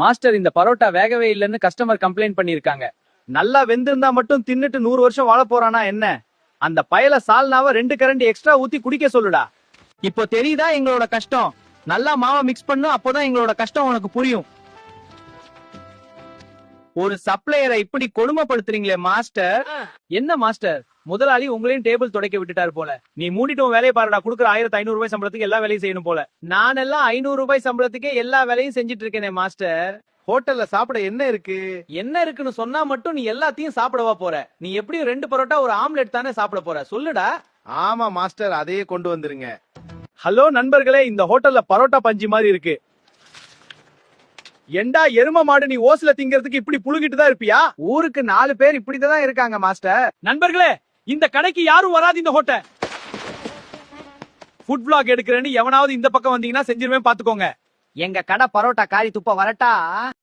Master, இந்த பரோட்டா வேகவே இல்லைன்னு customer complaint பண்ணிருக்காங்க. நல்லா வெந்திருந்தா மட்டும் தின்னுட்டு 100 வருஷம் வாழ போறானா என்ன? அந்த பயல சால்னாவை 2 கரண்டி எக்ஸ்ட்ரா ஊத்தி குடிக்க சொல்லுடா. இப்போ தெரியுதா எங்களோட கஷ்டம்? நல்லா மாவை மிக்ஸ் பண்ணு, அப்போதான் எங்களோட கஷ்டம் உனக்கு புரியும். ஒரு சப்ளையரை இப்படி கொடுமைப்படுத்துறீங்களே மாஸ்டர். என்ன மாஸ்டர், முதலாளி உங்களையும் டேபிள் துடைக்க விட்டுட்டாரு போல. நீ மூடிட்டு வேலையை பாருடா. குடுக்குற 1500 ரூபாய் சம்பளத்துக்கு எல்லா வேலையும் செய்யணும் போல. நான் எல்லாம் 500 ரூபாய் சம்பளத்துக்கே எல்லா வேலையும் செஞ்சுட்டு இருக்கேனே மாஸ்டர். ஹோட்டல்ல சாப்பிட என்ன இருக்கு? என்ன இருக்குன்னு சொன்னா மட்டும் நீ எல்லாத்தையும் சாப்பிடவா போற? நீ எப்படியும் 2 பரோட்டா ஒரு ஆம்லெட் தானே சாப்பிட போற? சொல்லுடா. ஆமா மாஸ்டர், அதையே கொண்டு வந்துருங்க. ஹலோ நண்பர்களே, இந்த ஹோட்டல்ல பரோட்டா பஞ்சு மாதிரி இருக்கு. எண்டா எரும மாடு, நீ ஓஸ்ல திங்கிறதுக்கு இப்படி புழுகிட்டு தான் இருப்பியா? ஊருக்கு 4 பேர் இப்படிதான் இருக்காங்க மாஸ்டர். நண்பர்களே, இந்த கடைக்கு யாரும் வராது. இந்த ஹோட்டல் ஃபுட் vlog எடுக்கிறேன்னு எவனாவது இந்த பக்கம் வந்தீங்கன்னா செஞ்சிருவேன், பாத்துக்கோங்க. எங்க கடை பரோட்டா காரி துப்ப வரட்டா?